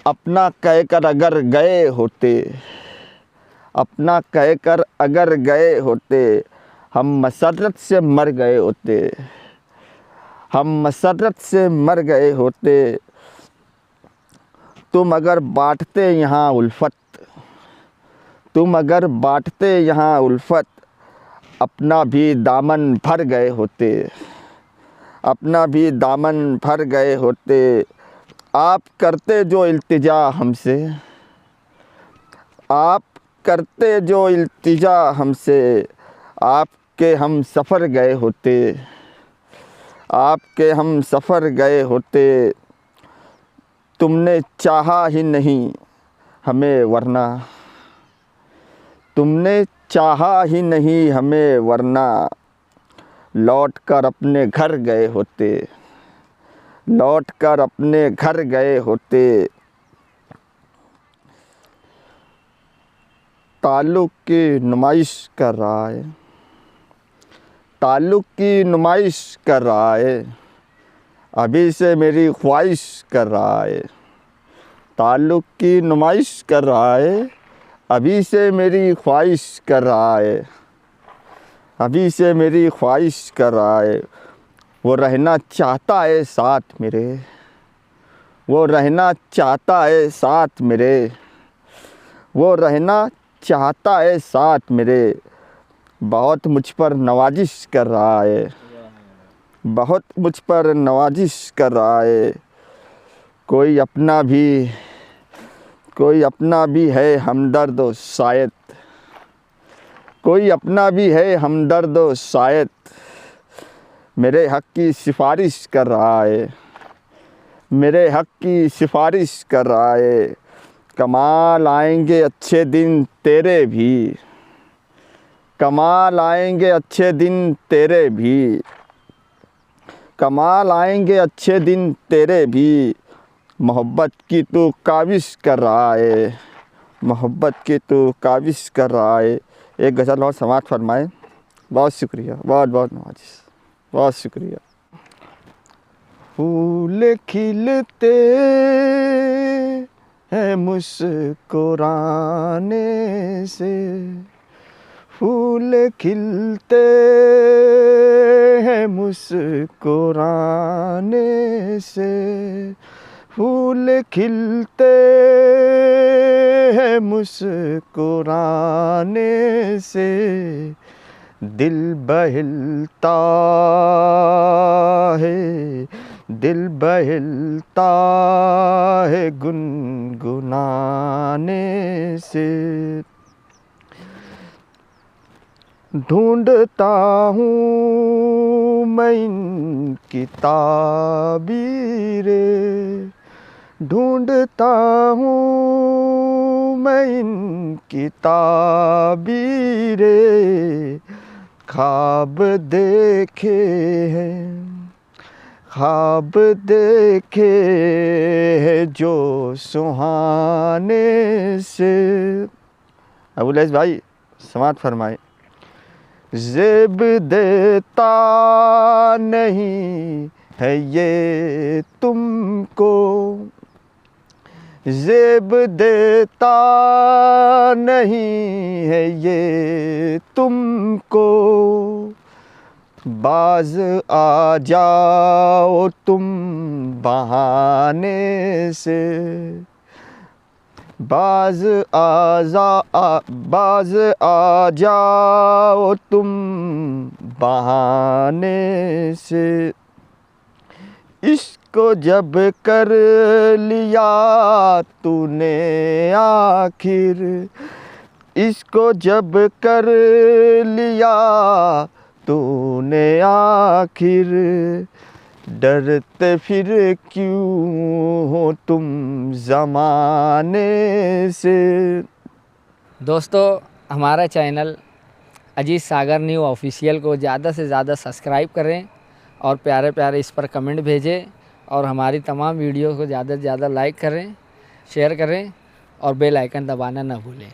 अपना कहकर अगर गए होते, अपना कहकर अगर गए होते, हम मसरत से मर गए होते, हम मसरत से मर गए होते। तुम अगर बांटते यहाँ उल्फत, तुम अगर बांटते यहाँ उल्फत, अपना भी दामन भर गए होते, अपना भी दामन भर गए होते। आप करते जो इल्तिजा हमसे, आप करते जो इल्तिजा हमसे, आपके हम सफ़र गए होते, आपके हम सफ़र गए होते। तुमने चाहा ही नहीं हमें वरना, तुमने चाहा ही नहीं हमें वरना, लौट कर अपने घर गए होते, लौट कर अपने घर गए होते। ताल्लुक़ की नुमाइश कर रहा है, ताल्लुक़ की नुमाइश कर रहा है, अभी से मेरी ख्वाहिश कर रहा है। ताल्लुक़ की नुमाइश कर रहा है, अभी से मेरी ख्वाहिश कर रहा है, अभी से मेरी ख्वाहिश कर रहा है। वो रहना चाहता है साथ मेरे, वो रहना चाहता है साथ मेरे, वो रहना चाहता है साथ मेरे। बहुत मुझ पर नवाजिश कर रहा है, बहुत मुझ पर नवाजिश कर रहा है। कोई अपना भी है हमदर्द व शायद, कोई अपना भी है हमदर्द व शायद, मेरे हक़ की सिफारिश कर रहा है, मेरे हक़ की सिफारिश कर रहा है। कमाल आएंगे अच्छे दिन तेरे भी, कमाल आएंगे अच्छे दिन तेरे भी, कमाल आएंगे अच्छे दिन तेरे भी। मोहब्बत की तू काविश कर रहा है, मोहब्बत की तू काविश कर रहा है। एक गज़ल और समाअत फरमाए। बहुत शुक्रिया, बहुत बहुत नवाजिश, बहुत शुक्रिया। फूल खिलते हैं मुस्कुराने से, फूल खिलते हैं मुस्कुराने से, फूल खिलते हैं मुस्कुराने से। दिल बहलता है, दिल बहलता है गुनगुनाने से। ढूंढता हूँ मैं इनकी ताबीरें, ढूंढता हूँ मैं इनकी ताबीरें। ख्वाब देखे हैं, ख्वाब देखे हैं जो सुहाने से। अबुलैस भाई समाअत फरमाए। ज़ेब देता नहीं है ये तुमको, ज़ेब देता नहीं है ये तुमको। बाज़ आ जाओ तुम बहाने से, बाज़ आ जाओ तुम बहाने से। इसको जब कर लिया तूने आखिर, इसको जब कर लिया तूने आखिर, डरते फिर क्यों हो तुम ज़माने से। दोस्तों, हमारा चैनल अजीत सागर न्यू ऑफिशियल को ज़्यादा से ज़्यादा सब्सक्राइब करें और प्यारे प्यारे इस पर कमेंट भेजें और हमारी तमाम वीडियो को ज़्यादा से ज़्यादा लाइक करें, शेयर करें और बेल आइकन दबाना ना भूलें।